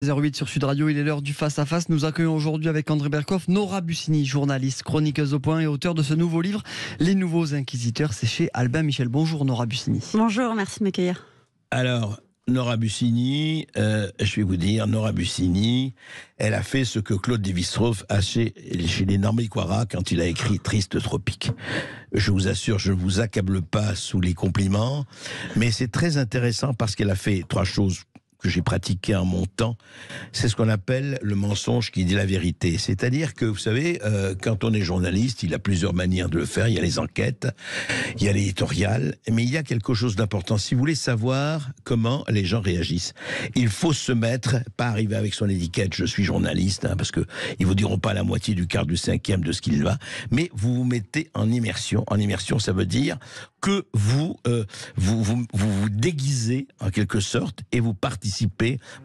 08 sur Sud Radio, il est l'heure du face-à-face. Nous accueillons aujourd'hui avec André Berkoff Nora Bussini, journaliste, chroniqueuse au point et auteur de ce nouveau livre, Les Nouveaux Inquisiteurs. C'est chez Albin Michel. Bonjour Nora Bussini. Bonjour, merci de m'accueillir. Alors, Nora Bussini, je vais vous dire, Nora Bussini, elle a fait ce que Claude Lévi-Strauss a chez les Norméquara quand il a écrit Triste Tropique. Je vous assure, je ne vous accable pas sous les compliments, mais c'est très intéressant parce qu'elle a fait trois choses que j'ai pratiqué en mon temps, c'est ce qu'on appelle le mensonge qui dit la vérité. C'est-à-dire que, vous savez, quand on est journaliste, il y a plusieurs manières de le faire. Il y a les enquêtes, il y a l'éditorial, mais il y a quelque chose d'important. Si vous voulez savoir comment les gens réagissent, il faut se mettre, pas arriver avec son étiquette, je suis journaliste, parce que ils vous diront pas la moitié du quart du cinquième de ce qu'il va, mais vous vous mettez en immersion. En immersion, ça veut dire que vous déguisez en quelque sorte et vous participez.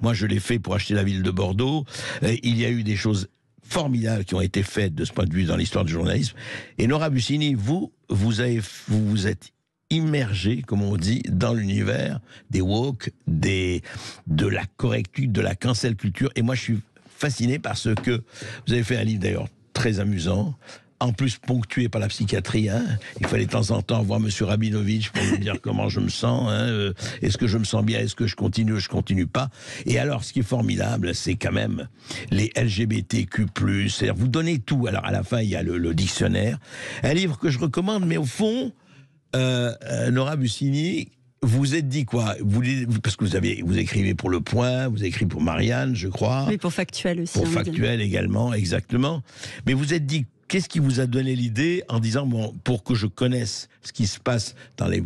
Moi, je l'ai fait pour acheter la ville de Bordeaux. Il y a eu des choses formidables qui ont été faites de ce point de vue dans l'histoire du journalisme. Et Nora Bussini, vous êtes immergé, comme on dit, dans l'univers des woke, de la correctitude, de la cancel culture. Et moi, je suis fasciné parce que vous avez fait un livre d'ailleurs très amusant. En plus ponctué par la psychiatrie, il fallait de temps en temps voir Monsieur Rabinovitch pour me dire comment je me sens, est-ce que je me sens bien, est-ce que je continue pas. Et alors, ce qui est formidable, c'est quand même les LGBTQ+, c'est-à-dire vous donnez tout. Alors à la fin, il y a le dictionnaire, un livre que je recommande, mais au fond, Nora Bussini, vous êtes dit quoi? Parce que vous écrivez pour Le Point, vous écrivez pour Marianne, je crois. Oui, pour Factuel aussi. Pour Factuel également, exactement. Mais vous êtes dit, qu'est-ce qui vous a donné l'idée en disant, bon, pour que je connaisse ce qui se passe dans les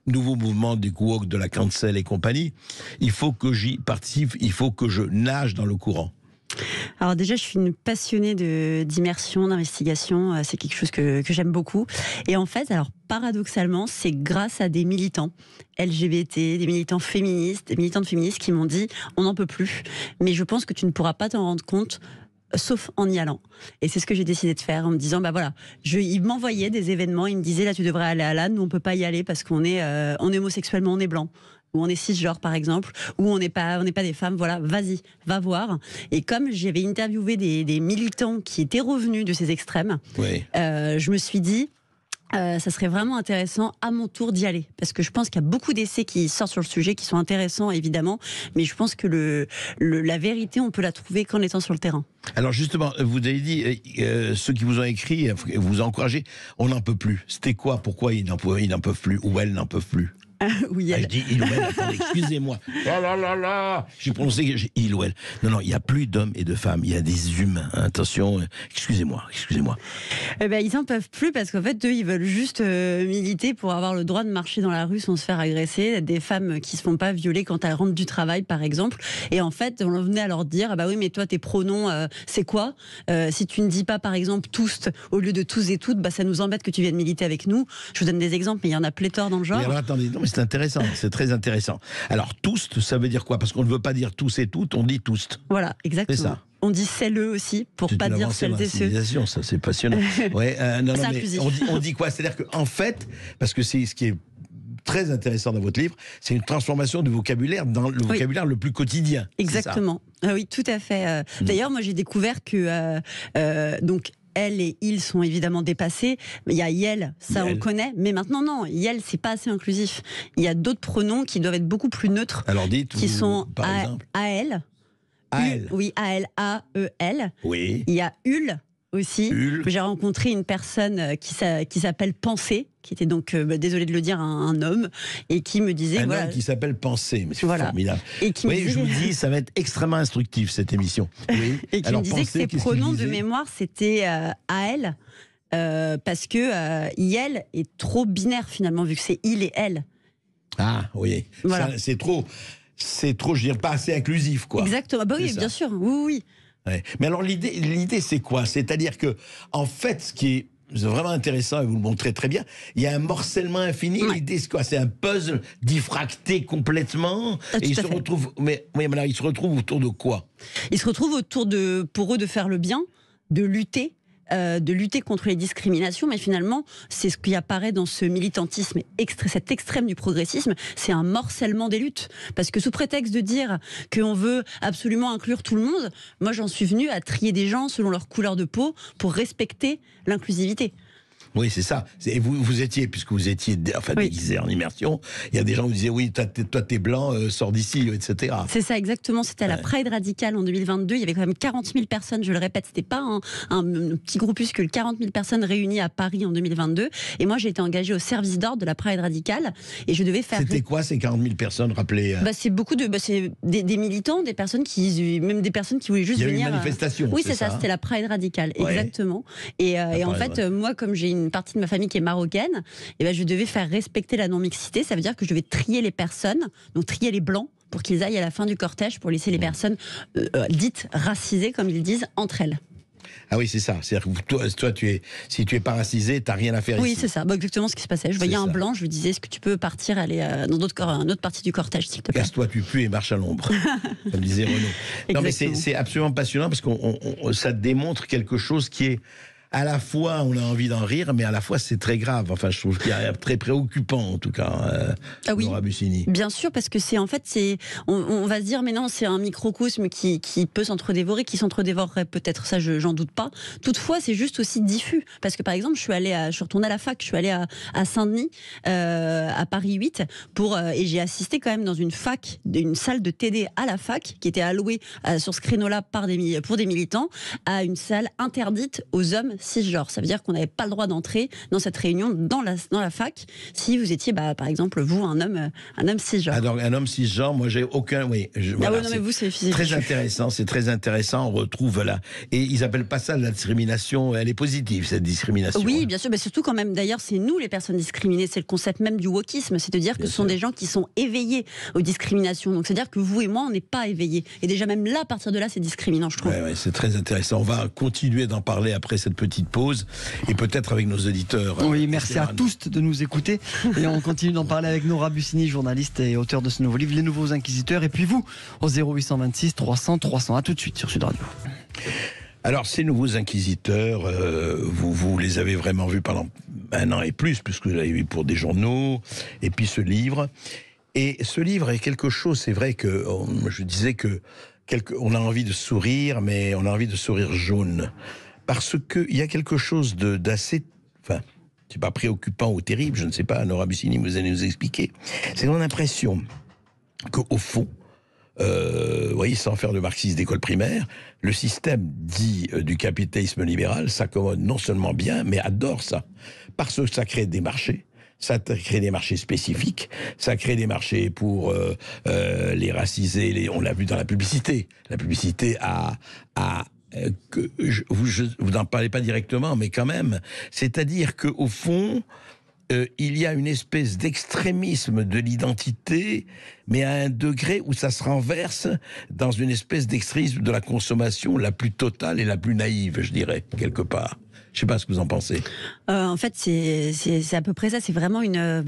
nouveaux mouvements du woke, de la cancel et compagnie, il faut que j'y participe, il faut que je nage dans le courant? Alors déjà, je suis une passionnée d'immersion, d'investigation. C'est quelque chose que j'aime beaucoup. Et en fait, alors paradoxalement, c'est grâce à des militants LGBT, des militants féministes, des militantes féministes qui m'ont dit « on n'en peut plus ». Mais je pense que tu ne pourras pas t'en rendre compte sauf en y allant. Et c'est ce que j'ai décidé de faire en me disant, bah voilà, ils m'envoyaient des événements, ils me disaient, là tu devrais aller à l'âne, nous on peut pas y aller parce qu'on est homosexuellement, on est blanc, ou on est cisgenre par exemple, ou on n'est pas des femmes, voilà, vas-y, va voir. Et comme j'avais interviewé des militants qui étaient revenus de ces extrêmes, oui. Je me suis dit, ça serait vraiment intéressant à mon tour d'y aller, parce que je pense qu'il y a beaucoup d'essais qui sortent sur le sujet, qui sont intéressants évidemment, mais je pense que la vérité, on peut la trouver qu'en étant sur le terrain. Alors justement, vous avez dit, ceux qui vous ont écrit, vous encouragez, on n'en peut plus. C'était quoi? Pourquoi ils n'en peuvent plus, ou elles n'en peuvent plus? Oui, elle... je dis il ou elle, attendez, excusez-moi. J'ai prononcé il ou elle. Non, il n'y a plus d'hommes et de femmes, il y a des humains. Attention, excusez-moi. Ils n'en peuvent plus parce qu'en fait, eux, ils veulent juste militer pour avoir le droit de marcher dans la rue sans se faire agresser. Des femmes qui ne se font pas violer quand elles rentrent du travail, par exemple. Et en fait, on venait à leur dire, ah bah oui, mais toi, tes pronoms, c'est quoi? Si tu ne dis pas, par exemple, tous au lieu de tous et toutes, bah ça nous embête que tu viennes militer avec nous. Je vous donne des exemples, mais il y en a pléthore dans le genre. Mais alors, attendez, non, mais c'est intéressant, c'est très intéressant. Alors, tous, ça veut dire quoi? Parce qu'on ne veut pas dire tous et toutes, on dit tous. Voilà, exactement. C'est ça. On dit celle-eux aussi, pour pas dire celles et ceux. Ça, c'est passionnant. Ouais, non, mais inclusif. on dit quoi? C'est-à-dire qu'en fait, parce que c'est ce qui est très intéressant dans votre livre, c'est une transformation du vocabulaire dans le vocabulaire le plus quotidien. Exactement. Ah oui, tout à fait. D'ailleurs, moi, j'ai découvert que donc elle et ils sont évidemment dépassés. Il y a Yel, ça on le connaît, mais maintenant non, Yel c'est pas assez inclusif. Il y a d'autres pronoms qui doivent être beaucoup plus neutres. Alors dites, qui sont par exemple AL. AL. Oui, AL. Oui. Il y a Ul aussi. Ul. J'ai rencontré une personne qui s'appelle Pensée, qui était donc, désolé de le dire, un homme, et qui me disait... Un homme qui s'appelle Pensée, mais c'est formidable. Et qui oui, je vous dis, ça va être extrêmement instructif, cette émission. Oui. Et qui me disait que ses pronoms de mémoire, c'était AL, parce que Yel est trop binaire, finalement, vu que c'est il et elle. Ah, oui. Voilà. C'est trop, je dirais, pas assez inclusif, quoi. Exactement. Bah oui, bien sûr, oui. Ouais. Mais alors, l'idée, c'est quoi? C'est-à-dire que, en fait, ce qui est vraiment intéressant, et vous le montrez très bien, il y a un morcellement infini. Ouais. L'idée, c'est quoi? C'est un puzzle diffracté complètement. Et il se retrouve, alors, il se retrouve autour de quoi? Il se retrouve autour pour eux, de faire le bien, de lutter. de lutter contre les discriminations, mais finalement, c'est ce qui apparaît dans ce militantisme, cet extrême du progressisme, c'est un morcellement des luttes. Parce que sous prétexte de dire qu'on veut absolument inclure tout le monde, moi j'en suis venue à trier des gens selon leur couleur de peau pour respecter l'inclusivité. Oui, c'est ça. Et vous étiez, puisque vous étiez déguisé en immersion, il y a des gens qui vous disaient, oui, toi t'es blanc, sors d'ici, etc. C'est ça, exactement. C'était à la Pride Radicale en 2022. Il y avait quand même 40 000 personnes, je le répète, c'était pas un petit groupuscule, 40 000 personnes réunies à Paris en 2022. Et moi, j'ai été engagée au service d'ordre de la Pride Radicale et je devais faire... C'était quoi ces 40 000 personnes, rappelez C'est beaucoup de... c'est des militants, des personnes même des personnes qui voulaient juste venir... Il y a eu une manifestation, Oui, c'est ça, c'était la Pride Radicale, exactement. Et en fait, moi, comme j'ai une partie de ma famille qui est marocaine, et ben je devais faire respecter la non-mixité. Ça veut dire que je devais trier les personnes, donc trier les blancs, pour qu'ils aillent à la fin du cortège, pour laisser les personnes dites racisées, comme ils disent, entre elles. Ah oui, c'est ça. C'est-à-dire que toi si tu es pas racisé, t'as rien à faire ici. Oui, c'est ça. Exactement ce qui se passait. Je voyais un blanc, je lui disais, est-ce que tu peux partir, aller dans une autre partie du cortège, s'il te plaît. Casse-toi, tu pues et marche à l'ombre, comme disait Renaud. Non, mais c'est absolument passionnant parce que ça démontre quelque chose qui est à la fois, on a envie d'en rire, mais à la fois, c'est très grave. Enfin, je trouve qu'il y a très préoccupant, en tout cas, Nora Bussini. Bien sûr, parce que on va se dire, mais non, c'est un microcosme qui peut s'entre-dévorer, qui s'entre-dévorerait peut-être, ça, j'en doute pas. Toutefois, c'est juste aussi diffus. Parce que, par exemple, je suis retournée à la fac, je suis allée à Saint-Denis, à Paris 8, et j'ai assisté quand même dans une salle de TD à la fac, qui était allouée sur ce créneau-là pour des militants, à une salle interdite aux hommes cisgenres. Ça veut dire qu'on n'avait pas le droit d'entrer dans cette réunion dans la fac si vous étiez, par exemple, vous, un homme cisgenre. Alors, un homme cisgenre, moi, j'ai aucun... Oui, voilà, non, mais vous, c'est physique. Très intéressant, c'est très intéressant. On retrouve là... Et ils appellent pas ça de la discrimination. Elle est positive, cette discrimination. Oui, bien sûr. Mais surtout quand même, d'ailleurs, c'est nous, les personnes discriminées. C'est le concept même du wokisme. C'est-à-dire que ce sont des gens qui sont éveillés aux discriminations. Donc, c'est-à-dire que vous et moi, on n'est pas éveillés. Et déjà, même là, à partir de là, c'est discriminant, je trouve. Oui, c'est très intéressant. On va continuer d'en parler après cette petite pause et peut-être avec nos auditeurs. Oui, merci à tous de nous écouter et on continue d'en parler avec Nora Bussini, journaliste et auteur de ce nouveau livre, Les Nouveaux Inquisiteurs, et puis vous au 0826 300 300. À tout de suite sur Sud Radio. Alors, ces nouveaux inquisiteurs, vous les avez vraiment vus pendant un an et plus, puisque vous l'avez vu pour des journaux, et puis ce livre. Et ce livre est quelque chose, c'est vrai que je disais que on a envie de sourire, mais on a envie de sourire jaune. Parce qu'il y a quelque chose d'assez... Enfin, c'est pas préoccupant ou terrible, je ne sais pas, Nora Bussini, vous allez nous expliquer. C'est qu'on a l'impression qu'au fond, vous voyez, sans faire de marxisme d'école primaire, le système dit du capitalisme libéral s'accommode non seulement bien, mais adore ça. Parce que ça crée des marchés. Ça crée des marchés spécifiques, ça crée des marchés pour les racisés, on l'a vu dans la publicité. La publicité vous n'en parlez pas directement, mais quand même. C'est-à-dire qu'au fond, il y a une espèce d'extrémisme de l'identité, mais à un degré où ça se renverse dans une espèce d'extrémisme de la consommation la plus totale et la plus naïve, je dirais, quelque part. Je ne sais pas ce que vous en pensez. En fait, c'est à peu près ça. C'est vraiment une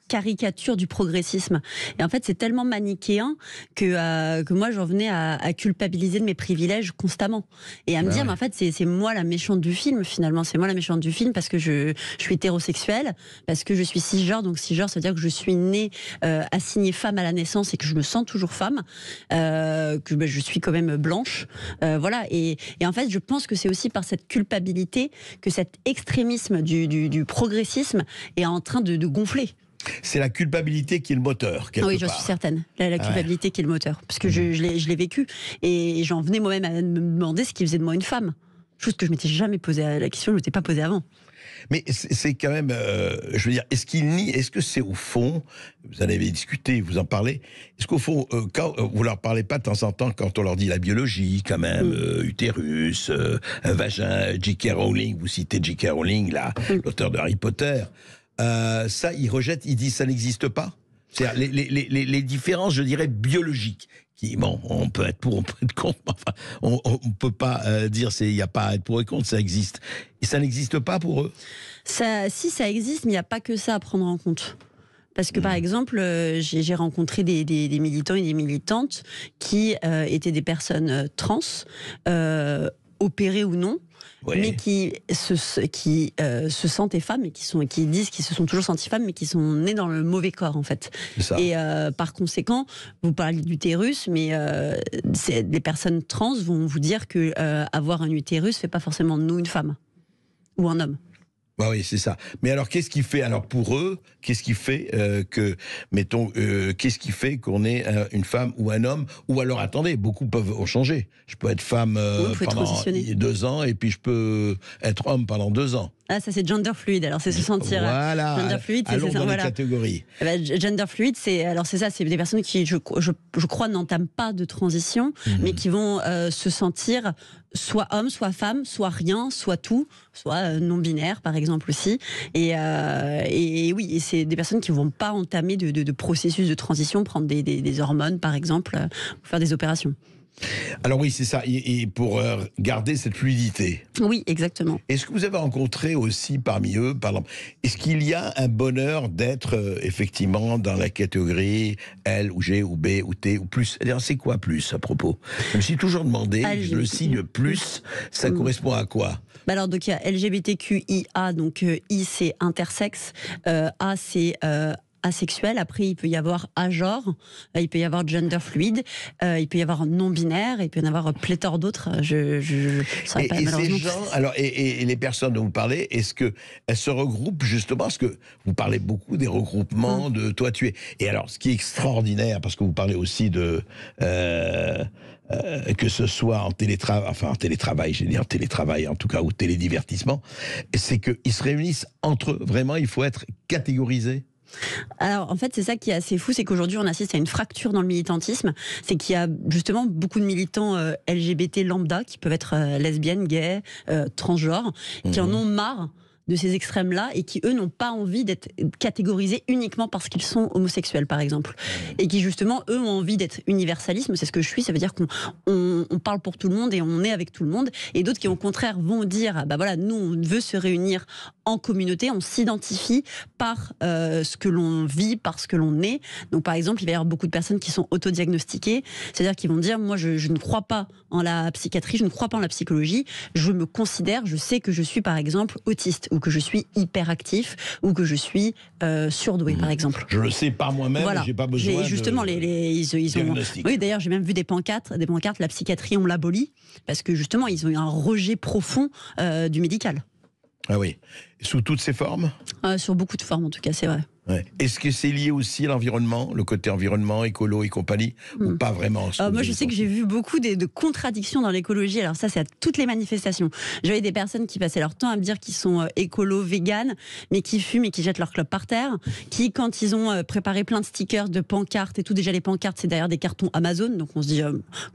caricature du progressisme. Et en fait, c'est tellement manichéen que moi, j'en venais à culpabiliser de mes privilèges constamment. Et à me dire, mais en fait, c'est moi la méchante du film, finalement. C'est moi la méchante du film parce que je suis hétérosexuelle, parce que je suis cisgenre. Donc, cisgenre, ça veut dire que je suis née assignée femme à la naissance et que je me sens toujours femme, que je suis quand même blanche. Voilà. Et en fait, je pense que c'est aussi par cette culpabilité que cet extrémisme du progressisme est en train de gonfler. C'est la culpabilité qui est le moteur, quelque part. Oui, j'en suis certaine. La culpabilité qui est le moteur. Parce que je l'ai vécu. Et j'en venais moi-même à me demander ce qui faisait de moi une femme. Chose que je ne m'étais jamais posé la question, je ne m'étais pas posée avant. Mais c'est quand même, je veux dire, est-ce que c'est au fond, vous en avez discuté, vous en parlez, est-ce qu'au fond, quand vous leur parlez pas de temps en temps, quand on leur dit la biologie, quand même, utérus, un vagin, J.K. Rowling, vous citez J.K. Rowling, là, l'auteur de Harry Potter, ça, ils rejettent, ils disent ça n'existe pas. C'est-à-dire les différences, je dirais, biologiques. Bon, on peut être pour, on peut être contre, enfin, on peut pas dire il n'y a pas à être pour et contre, ça existe. Et ça n'existe pas pour eux? Si, ça existe, mais il n'y a pas que ça à prendre en compte. Parce que par exemple, j'ai rencontré des militants et des militantes qui étaient des personnes trans, opérées ou non, Oui. mais qui se sentent femmes et qui disent qu'ils se sont toujours sentis femmes, mais qui sont nés dans le mauvais corps en fait. C'est ça. Et par conséquent, vous parlez d'utérus, mais les personnes trans vont vous dire que avoir un utérus fait pas forcément de nous une femme ou un homme. Bah oui, c'est ça. Mais alors, qu'est-ce qui fait, alors pour eux, qu'est-ce qui fait qu'est-ce qui fait qu'on est une femme ou un homme? Ou alors, attendez, beaucoup peuvent changer. Je peux être femme pendant 2 ans et puis je peux être homme pendant 2 ans. Ah, ça c'est gender fluide. Alors c'est se sentir. Voilà. Gender fluide, allons c'est ça. Dans Voilà. les catégories. Gender fluide, c'est ça, c'est des personnes qui, je crois, n'entament pas de transition, mais qui vont se sentir soit homme, soit femme, soit rien, soit tout, soit non binaire par exemple aussi. Et oui, et c'est des personnes qui vont pas entamer de processus de transition, prendre des hormones par exemple, ou faire des opérations. Alors oui, c'est ça, et pour garder cette fluidité. Oui, exactement. Est-ce que vous avez rencontré aussi parmi eux, par exemple, est-ce qu'il y a un bonheur d'être effectivement dans la catégorie L ou G ou B ou T ou plus? C'est quoi plus à propos? Je me suis toujours demandé, le signe plus, ça correspond à quoi? Alors donc il y a LGBTQIA, donc I c'est intersexe, A c'est asexuel, après il peut y avoir agenre, il peut y avoir gender fluide, il peut y avoir non-binaire, il peut y en avoir pléthore d'autres, je saurais pas malheureusement. Ces gens, alors, et les personnes dont vous parlez, est-ce qu'elles se regroupent justement, parce que vous parlez beaucoup des regroupements de toi tu es, et alors ce qui est extraordinaire, parce que vous parlez aussi de que ce soit en télétravail, je vais dire télétravail en tout cas, ou télédivertissement, c'est qu'ils se réunissent entre eux, vraiment il faut être catégorisé. Alors en fait c'est ça qui est assez fou, c'est qu'aujourd'hui on assiste à une fracture dans le militantisme, c'est qu'il y a justement beaucoup de militants LGBT lambda qui peuvent être lesbiennes, gays, transgenres, qui en ont marre de ces extrêmes-là et qui, eux, n'ont pas envie d'être catégorisés uniquement parce qu'ils sont homosexuels, par exemple. Et qui, justement, eux, ont envie d'être universalisme, c'est ce que je suis, ça veut dire qu'on parle pour tout le monde et on est avec tout le monde. Et d'autres qui, au contraire, vont dire, bah voilà, nous, on veut se réunir en communauté, on s'identifie par ce que l'on vit, par ce que l'on est. Donc, par exemple, il va y avoir beaucoup de personnes qui sont autodiagnostiquées, c'est-à-dire qui vont dire, moi, je ne crois pas en la psychiatrie, je ne crois pas en la psychologie, je me considère, je sais que je suis, par exemple, autiste, ou que je suis hyperactif, ou que je suis surdoué, par exemple. Je le sais par moi-même, voilà. J'ai pas besoin justement, ils ont. Oui, d'ailleurs, j'ai même vu des pancartes, la psychiatrie, on l'abolit, parce que justement, ils ont eu un rejet profond du médical. Ah oui, sous toutes ses formes? Sur beaucoup de formes, en tout cas, c'est vrai. Ouais. Est-ce que c'est lié aussi à l'environnement, le côté environnement, écolo et compagnie, ou pas vraiment? Moi, je sais que j'ai vu beaucoup de contradictions dans l'écologie. Alors ça, c'est à toutes les manifestations. J'avais des personnes qui passaient leur temps à me dire qu'ils sont écolo, véganes, mais qui fument et qui jettent leur clope par terre, qui, quand ils ont préparé plein de stickers, de pancartes et tout, déjà les pancartes, c'est derrière des cartons Amazon, donc on se dit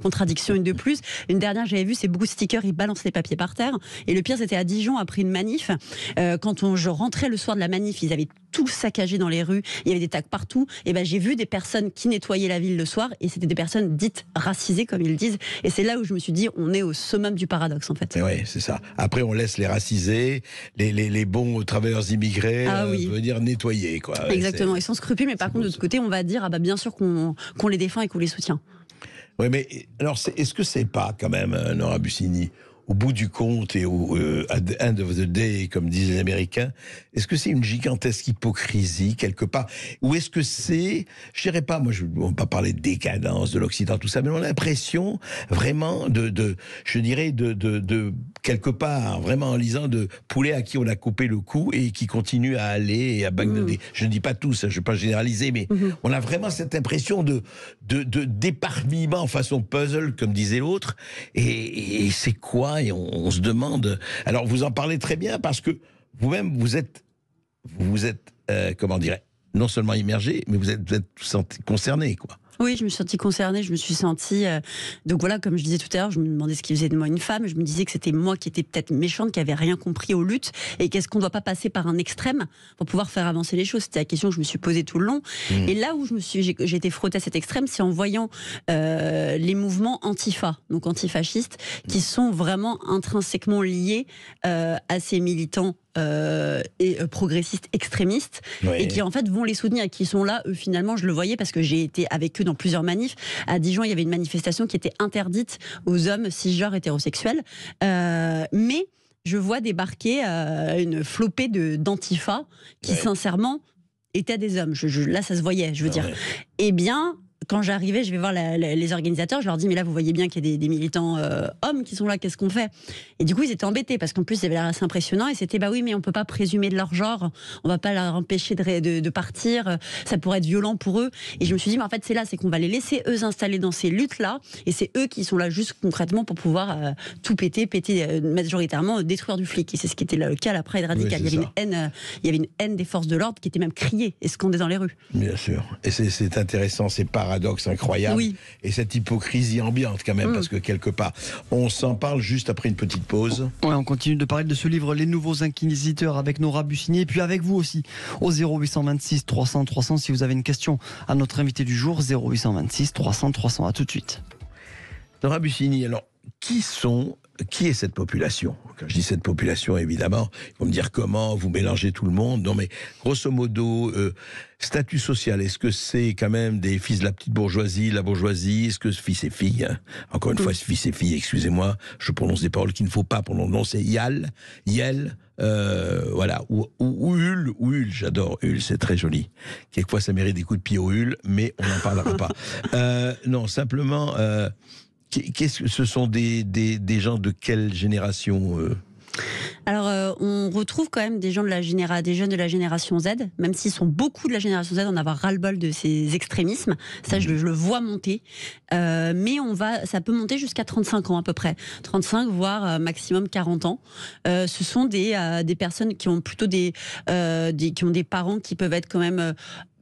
contradiction une de plus. Une dernière, j'avais vu, c'est beaucoup de stickers, ils balancent les papiers par terre. Et le pire, c'était à Dijon, après une manif. Quand je rentrais le soir de la manif, ils avaient tout saccagé dans les rues, il y avait des tags partout, et ben j'ai vu des personnes qui nettoyaient la ville le soir, et c'était des personnes dites racisées, comme ils disent, et c'est là où je me suis dit, on est au summum du paradoxe, en fait. Oui, c'est ça. Après, on laisse les racisés, les bons travailleurs immigrés, venir nettoyer, quoi. Exactement, et sans scrupule, mais par contre, de l'autre côté, on va dire, ah bah bien sûr qu'on les défend et qu'on les soutient. Oui, mais alors, est-ce que c'est pas, quand même, Nora Bussini, au bout du compte et at the end of the day, comme disent les Américains, est-ce que c'est une gigantesque hypocrisie quelque part? Ou est-ce que c'est, je dirais pas, moi, on va pas parler de décadence de l'Occident, tout ça, mais on a l'impression vraiment je dirais de quelque part, vraiment en lisant, de poulets à qui on a coupé le cou et qui continuent à aller et à bagnoder. Je ne dis pas tous, je ne vais pas généraliser, mais on a vraiment cette impression d'éparpillement façon puzzle, comme disait l'autre. Et c'est quoi? Et on se demande. Alors vous en parlez très bien parce que vous-même vous êtes comment dirais, non seulement immergé, mais vous êtes senti concerné, quoi. Oui, je me suis sentie concernée, je me suis sentie... donc voilà, comme je disais tout à l'heure, je me demandais ce qui faisait de moi une femme, je me disais que c'était moi qui étais peut-être méchante, qui avait rien compris aux luttes, et qu'est-ce qu'on ne doit pas passer par un extrême pour pouvoir faire avancer les choses. C'était la question que je me suis posée tout le long. Et là où j'ai été frottée à cet extrême, c'est en voyant les mouvements antifa, donc antifascistes, qui sont vraiment intrinsèquement liés à ces militants et progressistes extrémistes, et qui en fait vont les soutenir, et qui sont là, eux finalement, je le voyais parce que j'ai été avec eux dans plusieurs manifs. À Dijon, il y avait une manifestation qui était interdite aux hommes cisgenres hétérosexuels. Mais je vois débarquer une flopée d'antifa qui, sincèrement, étaient des hommes. Là, ça se voyait, je veux dire. Eh bien, quand j'arrivais, je vais voir les organisateurs, je leur dis, mais là, vous voyez bien qu'il y a des militants hommes qui sont là, qu'est-ce qu'on fait? Et du coup, ils étaient embêtés, parce qu'en plus, ils avaient l'air assez impressionnant, et c'était, bah oui, mais on peut pas présumer de leur genre, on va pas leur empêcher de partir, ça pourrait être violent pour eux. Et je me suis dit, mais en fait, c'est qu'on va les laisser, eux, s'installer dans ces luttes-là, et c'est eux qui sont là juste concrètement pour pouvoir tout péter majoritairement, détruire du flic. Et c'est ce qui était le cas à la Pride radicale. Oui, il y avait une haine des forces de l'ordre qui était même criée et scandée dans les rues. Bien sûr. Et c'est intéressant, c'est paradoxe incroyable. Oui. Et cette hypocrisie ambiante quand même, parce que quelque part, on s'en parle juste après une petite pause. Ouais, on continue de parler de ce livre, Les Nouveaux Inquisiteurs, avec Nora Bussini, et puis avec vous aussi, au 0826 300 300, si vous avez une question à notre invité du jour, 0826 300 300. À tout de suite. Nora Bussini, alors, qui est cette population? Quand je dis cette population, évidemment, ils vont me dire comment, vous mélangez tout le monde. Non, mais grosso modo, statut social, est-ce que c'est quand même des fils de la petite bourgeoisie, la bourgeoisie? Est-ce que fils et filles, hein, encore une fois, fils et filles, excusez-moi, je prononce des paroles qu'il ne faut pas prononcer, yel, voilà, ou Hul, j'adore Hul, c'est très joli. Quelquefois, ça mérite des coups de pied au Hul, mais on n'en parlera pas. Non, simplement... ce sont des gens de quelle génération Alors, on retrouve quand même des jeunes de la génération Z, même s'ils sont beaucoup de la génération Z, on a ras-le-bol de ces extrémismes. Ça, je le vois monter. Mais ça peut monter jusqu'à 35 ans à peu près. 35, voire maximum 40 ans. Ce sont des personnes qui ont plutôt qui ont des parents qui peuvent être quand même...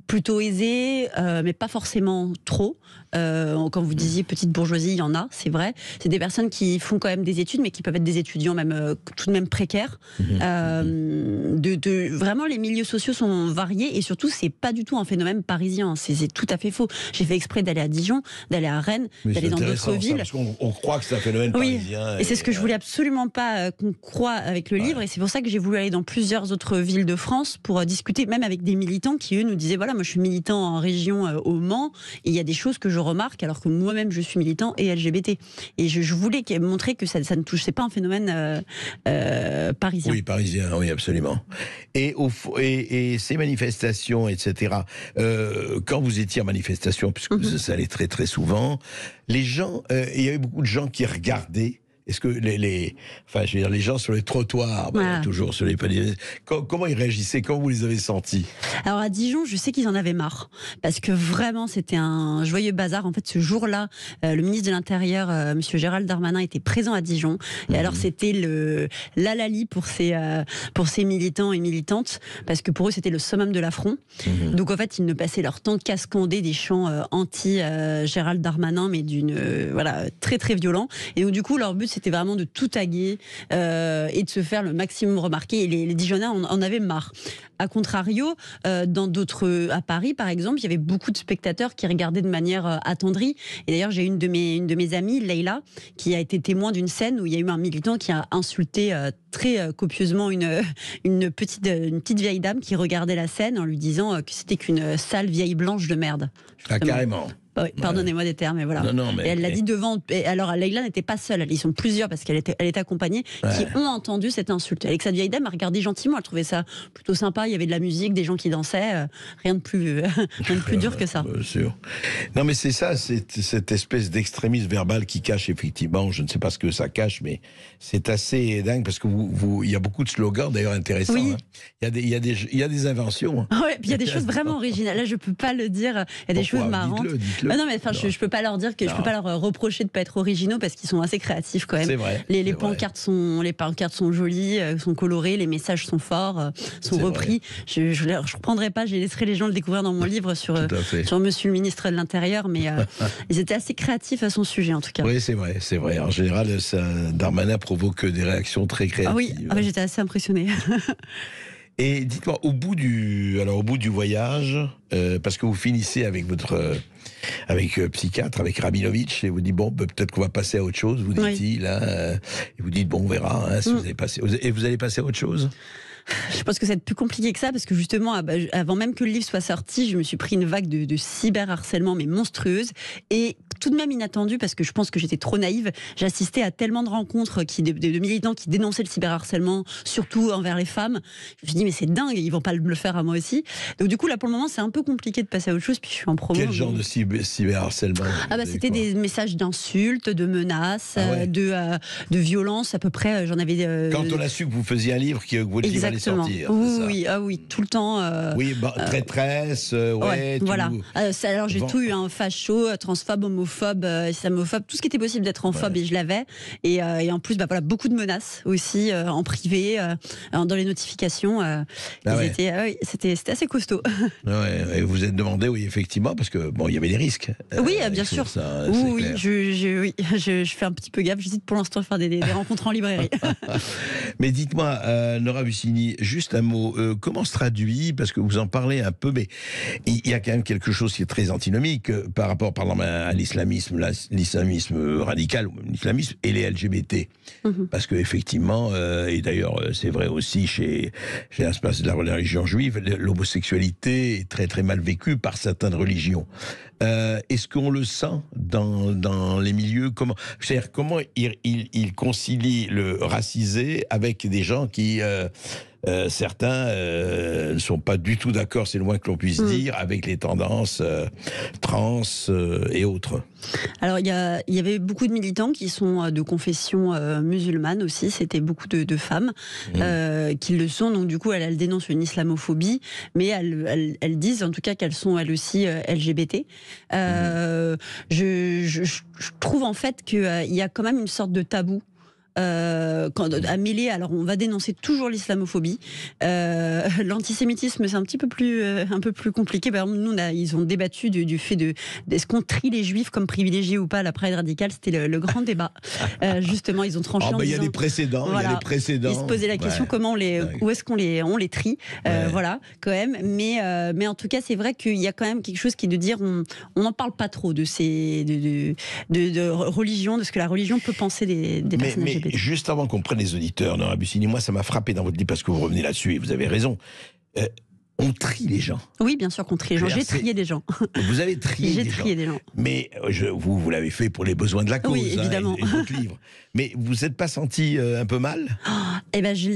plutôt aisés, mais pas forcément trop. Quand vous disiez petite bourgeoisie, il y en a, c'est vrai. C'est des personnes qui font quand même des études, mais qui peuvent être des étudiants même tout de même précaires. Vraiment, les milieux sociaux sont variés, et surtout, c'est pas du tout un phénomène parisien. C'est tout à fait faux. J'ai fait exprès d'aller à Dijon, d'aller à Rennes, d'aller dans d'autres villes. Parce qu'on croit que c'est un phénomène parisien. Et c'est ce que je voulais absolument pas qu'on croie avec le livre, et c'est pour ça que j'ai voulu aller dans plusieurs autres villes de France pour discuter, même avec des militants qui, eux, nous disaient, voilà, moi je suis militant en région au Mans, et il y a des choses que je remarque alors que moi-même je suis militant et LGBT. Et je voulais montrer que ça ne touchait pas un phénomène parisien. Oui, parisien, oui, absolument. Et ces manifestations, etc., quand vous étiez en manifestation, puisque ça allait très très souvent, les gens, il y avait beaucoup de gens qui regardaient. Est-ce que les gens sur les trottoirs, toujours sur les paliers, comment ils réagissaient? Comment vous les avez sentis? Alors à Dijon, je sais qu'ils en avaient marre, parce que vraiment c'était un joyeux bazar. En fait, ce jour-là, le ministre de l'Intérieur, Monsieur Gérald Darmanin, était présent à Dijon. Et alors c'était l'halali pour ces militants et militantes, parce que pour eux c'était le summum de l'affront. Donc en fait, ils ne passaient leur temps qu'à scander des chants anti Gérald Darmanin, mais très très violents. Et donc du coup, leur but c'était vraiment de tout taguer et de se faire le maximum remarquer. Et les Dijonnais en avaient marre. A contrario, à Paris, par exemple, il y avait beaucoup de spectateurs qui regardaient de manière attendrie. Et d'ailleurs, j'ai une de mes amies, Leïla, qui a été témoin d'une scène où il y a eu un militant qui a insulté très copieusement une petite vieille dame qui regardait la scène en lui disant que c'était qu'une sale vieille blanche de merde. Carrément. Oui, pardonnez-moi des termes, mais voilà. Non, et elle l'a dit devant. Et alors, Leïla n'était pas seule, ils sont plusieurs parce qu'elle était accompagnée, qui ont entendu cette insulte. Et que cette vieille dame a regardé gentiment, elle trouvait ça plutôt sympa. Il y avait de la musique, des gens qui dansaient, rien de plus dur que ça. Bien sûr. Non, mais c'est ça, c'est cette espèce d'extrémisme verbal qui cache effectivement, je ne sais pas ce que ça cache, mais c'est assez dingue parce que il y a beaucoup de slogans d'ailleurs intéressants. Oui. Hein. Il y a des inventions. Ouais, puis il y a des choses vraiment originales. Là, je peux pas le dire. Il y a des choses marrantes. Dites-le. Non, mais je peux pas leur dire je peux pas leur reprocher de pas être originaux parce qu'ils sont assez créatifs quand même. C'est vrai. Les pancartes sont jolies, sont colorées, les messages sont forts, sont repris. Je reprendrai pas, je laisserai les gens le découvrir dans mon livre sur Monsieur le ministre de l'Intérieur, mais ils étaient assez créatifs à son sujet en tout cas. Oui, c'est vrai. En général, Darmanin provoque des réactions très créatives. Ah oui, j'étais assez impressionnée. Et dites-moi, au bout du voyage, parce que vous finissez avec votre psychiatre, avec Rabinovitch, et vous dites bon, peut-être qu'on va passer à autre chose, vous dit-il, et vous dites bon, on verra si vous allez passer. Et vous allez passer à autre chose? Je pense que ça va être plus compliqué que ça parce que justement, avant même que le livre soit sorti, je me suis pris une vague de cyberharcèlement mais monstrueuse et tout de même inattendue parce que je pense que j'étais trop naïve. J'ai assisté à tellement de rencontres de militants qui dénonçaient le cyberharcèlement, surtout envers les femmes. Je me suis dit mais c'est dingue, ils vont pas le faire à moi aussi. Donc du coup là pour le moment c'est un peu compliqué de passer à autre chose puis je suis en promo. Quel genre de cyberharcèlement? C'était des messages d'insultes, de menaces, de violences à peu près. J'en avais. Quand on a su que vous faisiez un livre, que votre livre allait sortir. Oui, tout le temps. Traîtresse, tout. Voilà. Alors j'ai tout eu, facho, transphobe, homophobe, islamophobe, tout ce qui était possible d'être homophobe et je l'avais. Et en plus, beaucoup de menaces aussi en privé, dans les notifications. C'était assez costaud. Et vous êtes demandé, oui, effectivement, parce que il y avait des risques. Oui, bien sûr. Ça, je fais un petit peu gaffe. J'hésite pour l'instant à faire des rencontres en librairie. Mais dites-moi, Nora Bussini, juste un mot. Comment se traduit, parce que vous en parlez un peu, mais il y a quand même quelque chose qui est très antinomique par rapport, par exemple, à l'islamisme radical, ou même l'islamisme, et les LGBT. Parce que effectivement, et d'ailleurs c'est vrai aussi chez l'espace de la religion juive, l'homosexualité est très très mal vécue par certaines religions. Est-ce qu'on le sent dans les milieux? Comment il concilie le racisé avec des gens qui certains ne sont pas du tout d'accord, c'est le moins que l'on puisse dire, avec les tendances trans et autres. Alors il y avait beaucoup de militants qui sont de confession musulmane aussi, c'était beaucoup de femmes qui le sont, donc du coup elles dénoncent une islamophobie, mais elles disent en tout cas qu'elles sont elles aussi LGBT. Je trouve en fait qu'il y a quand même une sorte de tabou à mêler. Alors on va dénoncer toujours l'islamophobie, l'antisémitisme c'est un peu plus compliqué. Par exemple, ils ont débattu du fait est-ce qu'on trie les juifs comme privilégiés ou pas à la Pride radicale, c'était le grand débat. Justement ils ont tranché en disant, il y a des précédents, ils se posaient la question où est-ce qu'on les trie, voilà quand même, mais en tout cas c'est vrai qu'il y a quand même quelque chose qui est de dire on n'en parle pas trop de religion, de ce que la religion peut penser des personnes LGBT. Juste avant qu'on prenne les auditeurs, Nora Bussini, moi ça m'a frappé dans votre livre parce que vous revenez là-dessus et vous avez raison. On trie les gens. Oui, bien sûr qu'on trie les gens. J'ai trié des gens. Vous avez trié des gens. Mais vous l'avez fait pour les besoins de la cause. Oui, évidemment. Et votre livre. Mais vous n'êtes pas senti un peu mal?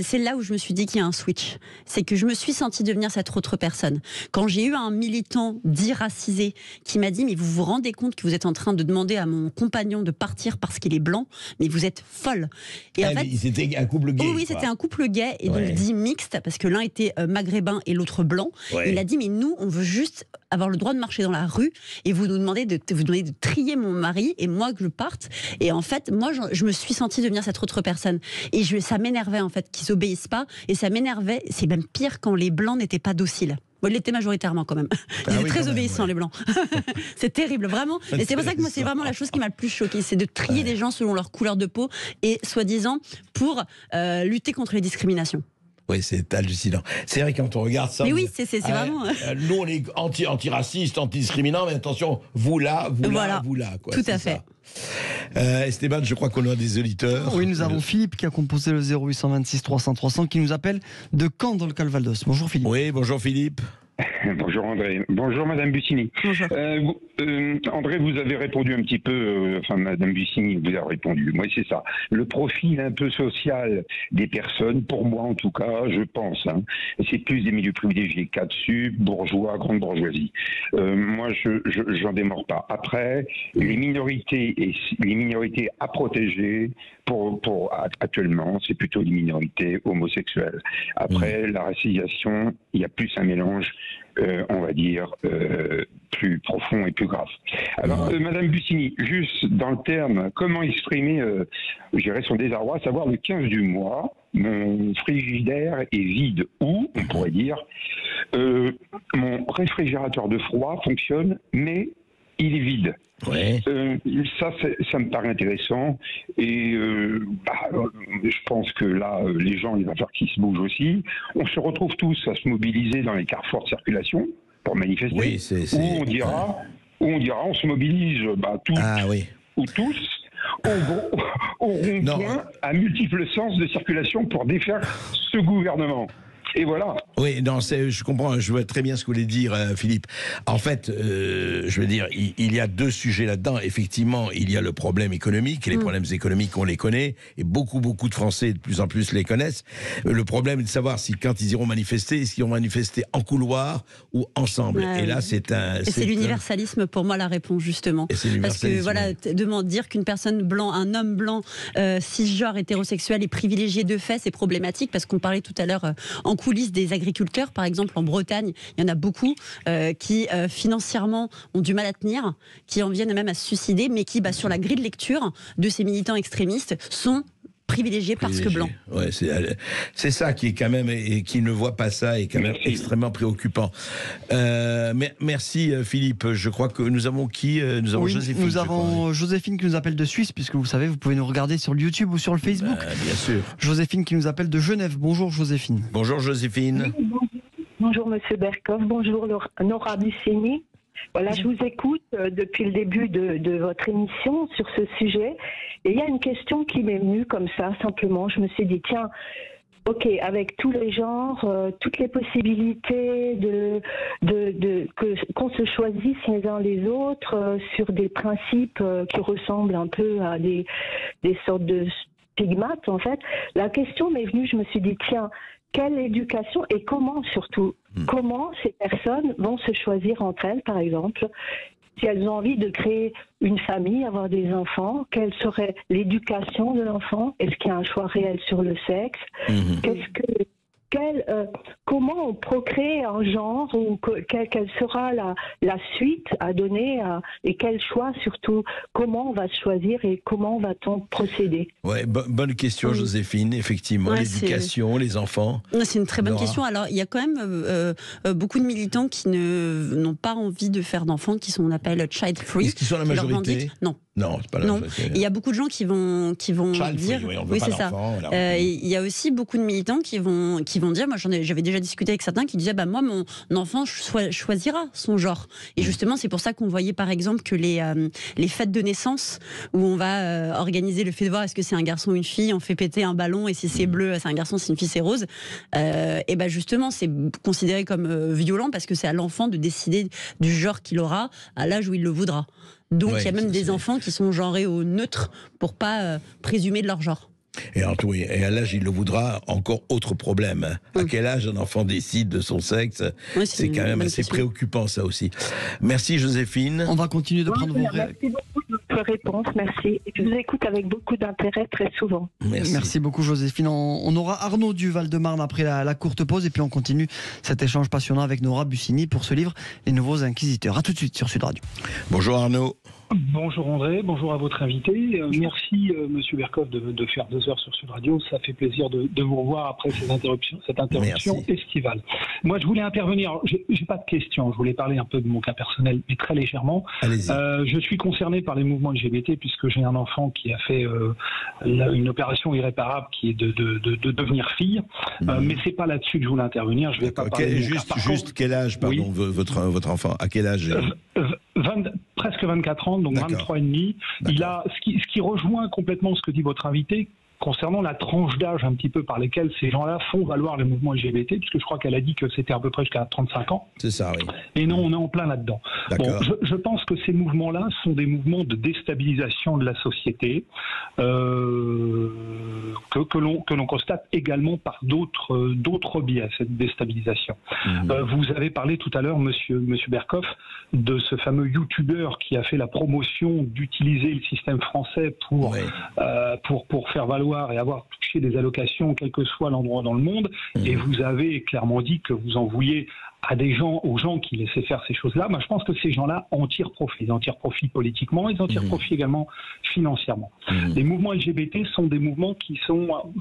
C'est là où je me suis dit qu'il y a un switch. C'est que je me suis sentie devenir cette autre personne. Quand j'ai eu un militant dit racisé qui m'a dit « Mais vous vous rendez compte que vous êtes en train de demander à mon compagnon de partir parce qu'il est blanc? Mais vous êtes folle !» Et en fait, c'était un couple gay. Oui, c'était un couple gay, et donc dit mixte, parce que l'un était maghrébin et l'autre blanc. Il a dit mais nous on veut juste avoir le droit de marcher dans la rue et vous nous demandez de trier mon mari et moi que je parte. Et en fait moi je me suis sentie devenir cette autre personne et ça m'énervait en fait qu'ils obéissent pas, et ça m'énervait, c'est même pire quand les blancs n'étaient pas dociles. Bon, ils l'étaient majoritairement quand même. Ils étaient très obéissants, les blancs. C'est terrible, vraiment. Et c'est pour ça que moi, c'est vraiment la chose qui m'a le plus choquée, c'est de trier des gens selon leur couleur de peau et soi-disant pour lutter contre les discriminations. Oui, c'est hallucinant. C'est vrai, quand on regarde ça... Mais oui, c'est vraiment... Nous, on est antiracistes, antidiscriminants, mais attention, vous là, vous là. Quoi, tout à fait. Esteban, je crois qu'on a des auditeurs. Oui, nous avons Philippe qui a composé le 0826 300 300 qui nous appelle de Caen dans le Calvados. Bonjour Philippe. Oui, bonjour Philippe. Bonjour André. Bonjour Madame Bussini. Bonjour. André, vous avez répondu un petit peu, Madame Bussini vous a répondu. Moi, c'est ça. Le profil un peu social des personnes, pour moi en tout cas, je pense, c'est plus des milieux privilégiés, cadres sup, bourgeois, grande bourgeoisie. Moi, j'en démords pas. Après, les minorités à protéger, actuellement, c'est plutôt les minorités homosexuelles. Après, la racisation, il y a plus un mélange, on va dire, plus profond et plus grave. Alors, Madame Bussini, juste dans le terme, comment exprimer, je dirais, son désarroi, à savoir le 15 du mois, mon frigidaire est vide, ou, on pourrait dire, mon réfrigérateur de froid fonctionne, mais il est vide. Ouais. Ça me paraît intéressant, et je pense que là, les gens, il va falloir qu'ils se bougent aussi. On se retrouve tous à se mobiliser dans les carrefours de circulation pour manifester. Oui, Où on dira, on se mobilise tous ou tous au rond-point à multiples sens de circulation pour défaire ce gouvernement. Et voilà. Oui, non, je comprends, je vois très bien ce que vous voulez dire, Philippe. En fait, je veux dire, il y a deux sujets là-dedans. Effectivement, il y a le problème économique, et les problèmes économiques, on les connaît, et beaucoup de Français, de plus en plus, les connaissent. Le problème est de savoir si, quand ils iront manifester, est-ce qu'ils vont manifester en couloir ou ensemble. Et là, c'est un... Et c'est l'universalisme, pour moi, la réponse, justement. Et c'est parce que, voilà, dire qu'une personne blanc, un homme blanc, cisgenre, hétérosexuel est privilégié de fait, c'est problématique, parce qu'on parlait tout à l'heure en coulisses des agriculteurs, par exemple en Bretagne, il y en a beaucoup qui financièrement ont du mal à tenir, qui en viennent même à se suicider, mais qui, sur la grille de lecture de ces militants extrémistes, sont privilégiés parce que blancs. Ouais, c'est ça qui est quand même, et qui ne voit pas ça, est quand même extrêmement préoccupant. Merci Philippe. Je crois que nous avons qui Nous avons Joséphine. Nous avons Joséphine qui nous appelle de Suisse, puisque vous savez, vous pouvez nous regarder sur le YouTube ou sur le Facebook. Bien sûr. Joséphine qui nous appelle de Genève. Bonjour Joséphine. Bonjour Joséphine. Bonjour Monsieur Berkoff, bonjour Nora Bussini. Voilà, je vous écoute depuis le début de votre émission sur ce sujet. Et il y a une question qui m'est venue comme ça, simplement. Je me suis dit, tiens, ok, avec tous les genres, toutes les possibilités qu'on se choisisse les uns les autres sur des principes qui ressemblent un peu à des sortes de stigmates, en fait. La question m'est venue, je me suis dit, tiens, quelle éducation et comment surtout, comment ces personnes vont se choisir entre elles, par exemple, si elles ont envie de créer une famille, avoir des enfants, quelle serait l'éducation de l'enfant? Est-ce qu'il y a un choix réel sur le sexe? Comment on procrée un genre, ou quelle sera la suite à donner, et quel choix surtout, comment on va se choisir et comment va-t-on procéder? Ouais, bonne question Joséphine, effectivement, l'éducation, les enfants. C'est une très bonne question. Alors il y a quand même beaucoup de militants qui n'ont pas envie de faire d'enfants, qui sont, on appelle child free. Est-ce qu'ils sont la majorité? Non, c'est pas la majorité. Il y a beaucoup de gens qui vont dire, oui, c'est ça. Il y a aussi beaucoup de militants qui vont dire, moi j'avais déjà discuté avec certains qui disaient, moi mon enfant choisira son genre. Et justement c'est pour ça qu'on voyait par exemple que les fêtes de naissance où on va organiser le fait de voir est-ce que c'est un garçon ou une fille, on fait péter un ballon et si c'est bleu c'est un garçon, si c'est une fille c'est rose. Et justement c'est considéré comme violent parce que c'est à l'enfant de décider du genre qu'il aura à l'âge où il le voudra. Donc il y a même des enfants qui sont genrés au neutre pour pas présumer de leur genre. Et à l'âge, il le voudra, encore autre problème. À quel âge un enfant décide de son sexe? C'est quand même assez préoccupant, ça aussi. Merci Joséphine. On va continuer de prendre vos Merci beaucoup de votre réponse, merci. Et je vous écoute avec beaucoup d'intérêt très souvent. Merci beaucoup Joséphine. On aura Arnaud du Val-de-Marne après la courte pause, et puis on continue cet échange passionnant avec Nora Bussini pour ce livre Les Nouveaux Inquisiteurs. A tout de suite sur Sud Radio. Bonjour Arnaud. Bonjour André, bonjour à votre invité. Merci Monsieur Berkoff de faire 2 heures sur Sud Radio. Ça fait plaisir de vous revoir après cette interruption estivale. Moi je voulais intervenir, j'ai pas de questions, je voulais parler un peu de mon cas personnel, mais très légèrement. Je suis concerné par les mouvements LGBT puisque j'ai un enfant qui a fait une opération irréparable qui est de devenir fille. Mais c'est pas là-dessus que je voulais intervenir. Je vais pas parler juste quel âge, pardon, votre enfant? À quel âge? Presque 24 ans, donc 23 et demi. Il a ce qui rejoint complètement ce que dit votre invité concernant la tranche d'âge un petit peu par lesquelles ces gens-là font valoir le mouvement LGBT, puisque je crois qu'elle a dit que c'était à peu près jusqu'à 35 ans. C'est ça, oui. Et non, on est en plein là-dedans. Bon, je pense que ces mouvements-là sont des mouvements de déstabilisation de la société, que l'on constate également par d'autres biais, cette déstabilisation. Vous avez parlé tout à l'heure, Monsieur Berkoff, de ce fameux youtubeur qui a fait la promotion d'utiliser le système français pour faire valoir et avoir touché des allocations quel que soit l'endroit dans le monde. Et vous avez clairement dit que vous en vouliez aux gens qui laissaient faire ces choses-là. Moi, je pense que ces gens-là en tirent profit. Ils en tirent profit politiquement, ils en tirent profit également financièrement. Les mouvements LGBT sont des mouvements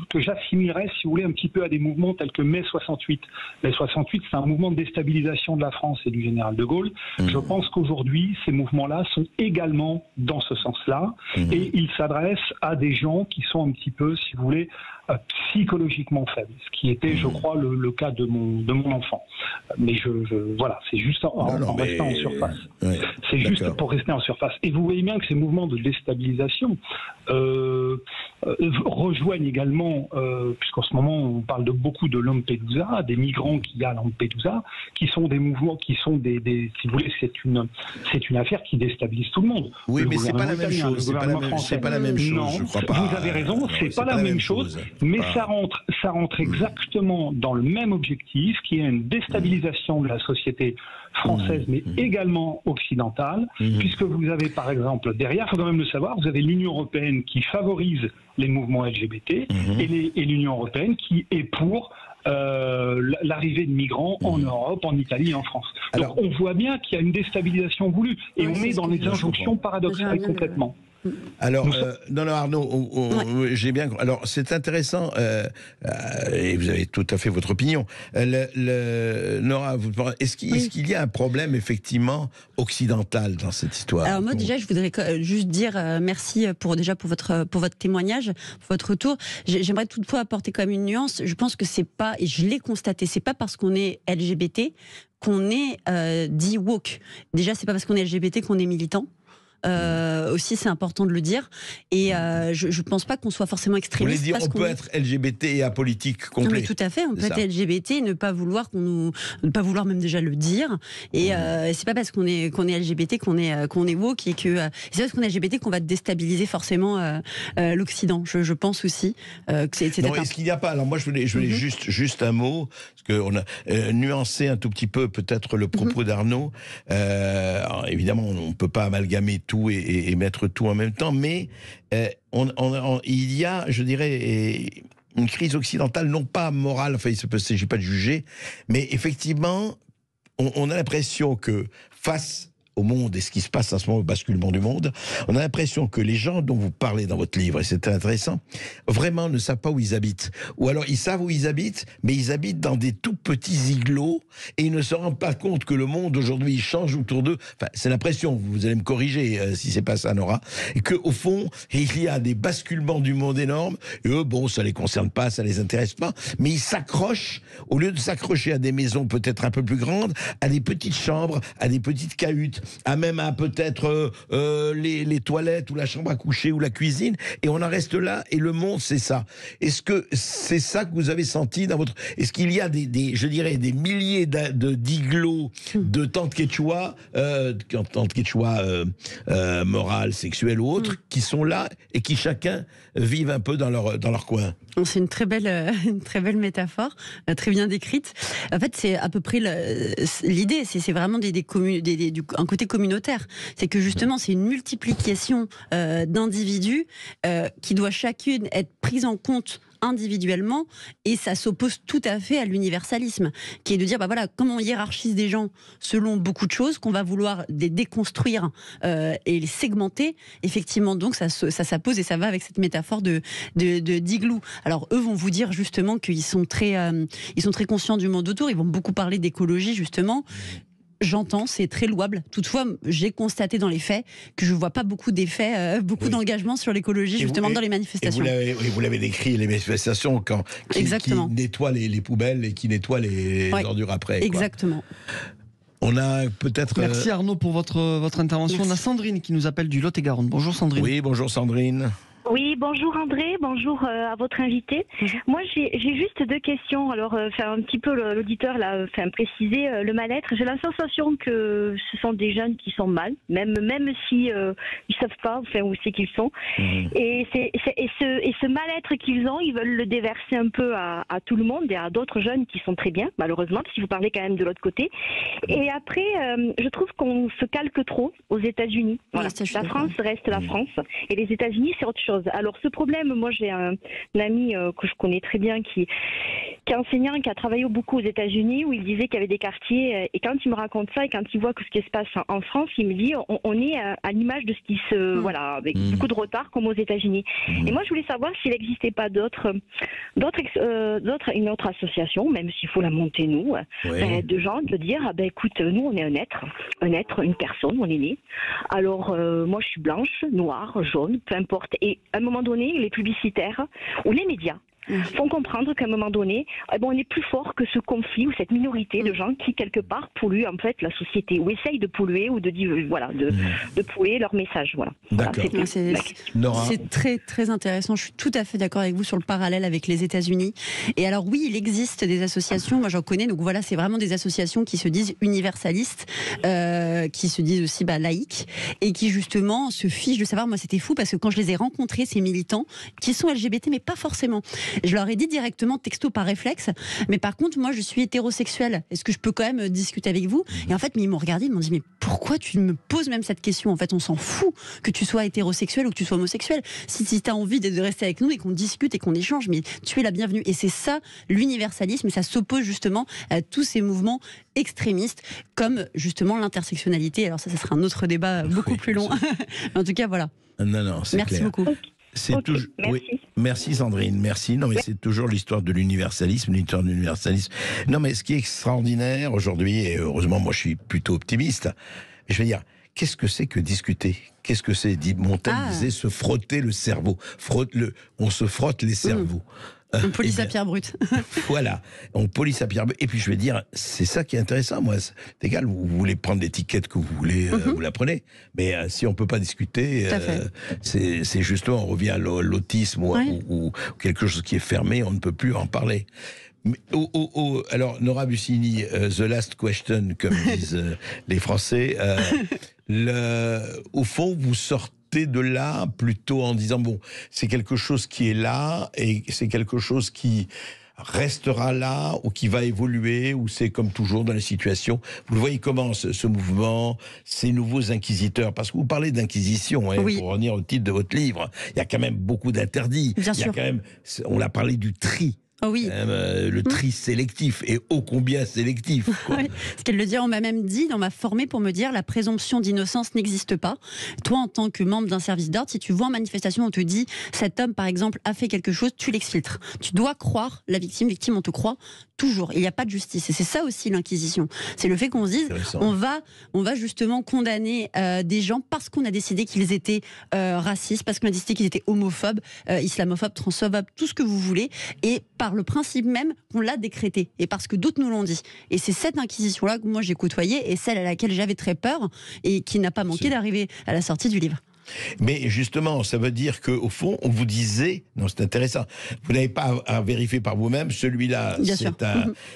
que j'assimilerais, si vous voulez, un petit peu à des mouvements tels que Mai 68. Mai 68, c'est un mouvement de déstabilisation de la France et du général de Gaulle. Je pense qu'aujourd'hui, ces mouvements-là sont également dans ce sens-là. Et ils s'adressent à des gens qui sont un petit peu, si vous voulez, psychologiquement faibles, ce qui était, je crois, le cas de mon enfant. Mais voilà, c'est juste en restant en surface. C'est juste pour rester en surface. Et vous voyez bien que ces mouvements de déstabilisation rejoignent également, puisqu'en ce moment on parle beaucoup de Lampedusa, des migrants qu'il y a à Lampedusa, qui sont des mouvements, qui sont si vous voulez, c'est une affaire qui déstabilise tout le monde. Oui, mais c'est pas la même chose. C'est pas la même chose. Non, je crois pas. Vous avez raison, c'est pas la même chose, mais ça rentre exactement dans le même objectif, qui est une déstabilisation de la société française, mais également occidentale, puisque vous avez par exemple derrière, il faut quand même le savoir, vous avez l'Union européenne qui favorise les mouvements LGBT et l'Union européenne qui est pour l'arrivée de migrants en Europe, en Italie et en France. Alors, donc on voit bien qu'il y a une déstabilisation voulue et on est dans les injonctions paradoxales complètement. Alors, non, Arnaud, j'ai bien. Alors, c'est intéressant, et vous avez tout à fait votre opinion. Nora, est-ce qu'il y a un problème effectivement occidental dans cette histoire? Alors moi déjà, je voudrais juste dire merci pour votre témoignage, pour votre retour. J'aimerais toutefois apporter quand même une nuance. Je pense que c'est pas, et je l'ai constaté, c'est pas parce qu'on est LGBT qu'on est dit woke. Déjà, c'est pas parce qu'on est LGBT qu'on est militant. Aussi, c'est important de le dire. Et je pense pas qu'on soit forcément extrémiste. Vous voulez dire, on peut être LGBT et apolitique complet. Non, mais tout à fait, on peut être LGBT et ne pas vouloir ne pas vouloir même déjà le dire. Et c'est pas parce qu'on est LGBT qu'on est woke, et que c'est pas parce qu'on est LGBT qu'on va déstabiliser forcément l'Occident. Je pense aussi que c'est. Non, est-ce qu'il n'y a pas? Alors moi, je voulais juste un mot, parce qu'on a nuancé un tout petit peu peut-être le propos d'Arnaud. Évidemment, on ne peut pas amalgamer tout et mettre tout en même temps, mais il y a, je dirais, une crise occidentale, non pas morale, enfin il ne s'agit pas de juger, mais effectivement, on a l'impression que face au monde et ce qui se passe en ce moment, au basculement du monde, on a l'impression que les gens dont vous parlez dans votre livre, et c'est intéressant, vraiment ne savent pas où ils habitent. Ou alors ils savent où ils habitent, mais ils habitent dans des tout petits igloos et ils ne se rendent pas compte que le monde aujourd'hui change autour d'eux. Enfin, c'est l'impression, vous allez me corriger si c'est pas ça, Nora, et qu'au fond, il y a des basculements du monde énormes, et eux, bon, ça les concerne pas, ça les intéresse pas, mais ils s'accrochent, au lieu de s'accrocher à des maisons peut-être un peu plus grandes, à des petites chambres, à des petites cahutes, à même à peut-être les toilettes ou la chambre à coucher ou la cuisine, et on en reste là, et le monde c'est ça. Est-ce que c'est ça que vous avez senti dans votre... Est-ce qu'il y a je dirais des milliers d'igloos de tantes quechua, morales, sexuelles ou autres, qui sont là et qui chacun vivent un peu dans leur coin? C'est une très belle métaphore, très bien décrite. En fait, c'est à peu près l'idée. C'est vraiment un côté communautaire. C'est que justement, c'est une multiplication d'individus qui doit chacune être prise en compte individuellement, et ça s'oppose tout à fait à l'universalisme, qui est de dire, bah voilà, comme on hiérarchise des gens selon beaucoup de choses, qu'on va vouloir les déconstruire et les segmenter, effectivement, donc ça s'oppose, et ça va avec cette métaphore d'igloo. Alors eux vont vous dire justement qu'ils sont très conscients du monde autour, ils vont beaucoup parler d'écologie justement. J'entends, c'est très louable. Toutefois, j'ai constaté dans les faits que je ne vois pas beaucoup d'effets, d'engagement sur l'écologie, justement, dans les manifestations. Vous l'avez décrit, les manifestations, qui nettoient les poubelles et qui nettoient les ordures après. Exactement. On a peut-être... Merci Arnaud pour votre intervention. Merci. On a Sandrine qui nous appelle du Lot-et-Garonne. Bonjour Sandrine. Oui, bonjour Sandrine. Oui, bonjour André, bonjour à votre invité. Moi, j'ai juste deux questions. Alors, un petit peu l'auditeur l'a précisé le mal-être. J'ai la sensation que ce sont des jeunes qui sont mal, même si ils savent pas, où c'est qu'ils sont. Et ce mal-être qu'ils ont, ils veulent le déverser un peu à tout le monde et à d'autres jeunes qui sont très bien, malheureusement, si vous parlez quand même de l'autre côté. Et après, je trouve qu'on se calque trop aux États-Unis. Voilà. La France reste la France et les États-Unis, c'est autre chose. Alors ce problème, moi j'ai un ami que je connais très bien qui est enseignant, qui a travaillé beaucoup aux États-Unis, où il disait qu'il y avait des quartiers, et quand il me raconte ça et quand il voit ce qui se passe en France, il me dit on est à l'image de ce qui se... Voilà, avec beaucoup de retard comme aux États-Unis. Et moi je voulais savoir s'il n'existait pas une autre association, même s'il faut la monter nous, de gens, de dire écoute, nous on est un être, une personne, on est né. Alors moi je suis blanche, noire, jaune, peu importe. Et à un moment donné, les publicitaires ou les médias font comprendre qu'à un moment donné, on est plus fort que ce conflit ou cette minorité de gens qui, quelque part, polluent en fait la société, ou essayent de polluer, ou de polluer leur message. Voilà. D'accord. C'est très, très intéressant. Je suis tout à fait d'accord avec vous sur le parallèle avec les États-Unis. Et alors, oui, il existe des associations, moi j'en connais, donc voilà, c'est vraiment des associations qui se disent universalistes, qui se disent aussi laïques, et qui justement se fichent de savoir. Moi, c'était fou parce que quand je les ai rencontrés, ces militants, qui sont LGBT, mais pas forcément, je leur ai dit directement, texto par réflexe, mais par contre, moi je suis hétérosexuelle, est-ce que je peux quand même discuter avec vous? Et en fait, ils m'ont regardé, ils m'ont dit, mais pourquoi tu me poses même cette question? En fait, on s'en fout que tu sois hétérosexuel ou que tu sois homosexuel. Si tu as envie de rester avec nous et qu'on discute et qu'on échange, mais tu es la bienvenue. Et c'est ça, l'universalisme, et ça s'oppose justement à tous ces mouvements extrémistes, comme justement l'intersectionnalité. Alors ça sera un autre débat beaucoup plus long. Mais en tout cas, voilà. Non, c'est Merci clair. beaucoup. C'est toujours... Merci. Oui. Merci Sandrine, merci. Non, mais c'est toujours l'histoire de l'universalisme, l'histoire de l'universalisme. Non, mais ce qui est extraordinaire aujourd'hui, et heureusement, moi je suis plutôt optimiste, je veux dire, qu'est-ce que c'est que discuter? Qu'est-ce que c'est? Montaigne disait se frotter le cerveau. On se frotte les cerveaux. On polie sa pierre brute. Voilà, on polie sa pierre brute. Et puis je vais dire, c'est ça qui est intéressant, moi. C'est égal, vous voulez prendre l'étiquette que vous voulez, vous la prenez. Mais si on ne peut pas discuter, c'est justement, on revient à l'autisme ou quelque chose qui est fermé, on ne peut plus en parler. Alors, Nora Bussini, the last question, comme disent les Français, au fond, vous sortez de là plutôt en disant, bon, c'est quelque chose qui est là et c'est quelque chose qui restera là ou qui va évoluer, ou c'est comme toujours dans les situations. Vous le voyez comment ce mouvement, ces nouveaux inquisiteurs, parce que vous parlez d'inquisition, pour revenir au titre de votre livre, il y a quand même beaucoup d'interdits. Bien sûr. Quand même, on a parlé du tri. Oh oui. Le tri sélectif, et ô combien sélectif. Oui. Ce qu'elle le dit, on m'a même dit, on m'a formé pour me dire, la présomption d'innocence n'existe pas. Toi, en tant que membre d'un service d'ordre, si tu vois en manifestation, on te dit, cet homme, par exemple, a fait quelque chose, tu l'exfiltres. Tu dois croire la victime, on te croit toujours. Il n'y a pas de justice. Et c'est ça aussi l'inquisition. C'est le fait qu'on se dise, on va justement condamner des gens parce qu'on a décidé qu'ils étaient racistes, parce qu'on a décidé qu'ils étaient homophobes, islamophobes, transphobes, tout ce que vous voulez, et par le principe même qu'on l'a décrété, et parce que d'autres nous l'ont dit. Et c'est cette inquisition-là que moi j'ai côtoyée, et celle à laquelle j'avais très peur, et qui n'a pas manqué d'arriver à la sortie du livre. Mais justement, ça veut dire qu'au fond, on vous disait, non, c'est intéressant, vous n'avez pas à vérifier par vous-même, celui-là,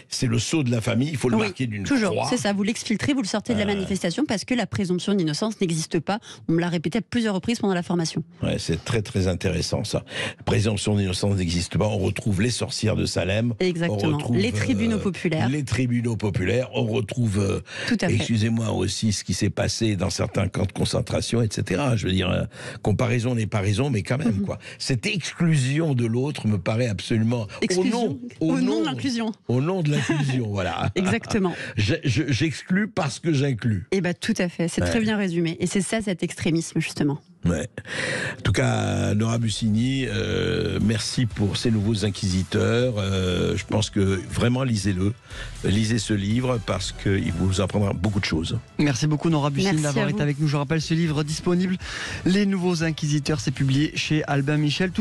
c'est le sceau de la famille, il faut le marquer d'une croix. Toujours, c'est ça, vous l'exfiltrez, vous le sortez de la manifestation, parce que la présomption d'innocence n'existe pas. On me l'a répété à plusieurs reprises pendant la formation. Ouais, c'est très très intéressant ça. La présomption d'innocence n'existe pas, on retrouve les sorcières de Salem. Exactement, on retrouve, les tribunaux populaires. Les tribunaux populaires, on retrouve, excusez-moi aussi, ce qui s'est passé dans certains camps de concentration, etc. Je veux dire, comparaison n'est pas raison, mais quand même, quoi. Cette exclusion de l'autre me paraît absolument... Au nom de l'inclusion. Au nom de l'inclusion, voilà. Exactement. J'exclus parce que j'inclus. Eh bien, tout à fait, c'est très bien résumé. Et c'est ça, cet extrémisme, justement. Ouais. En tout cas, Nora Bussini, merci pour ces nouveaux inquisiteurs. Je pense que vraiment, lisez-le. Lisez ce livre parce qu'il vous apprendra beaucoup de choses. Merci beaucoup Nora Bussini d'avoir été avec nous. Je rappelle ce livre disponible, Les Nouveaux Inquisiteurs, c'est publié chez Albin Michel.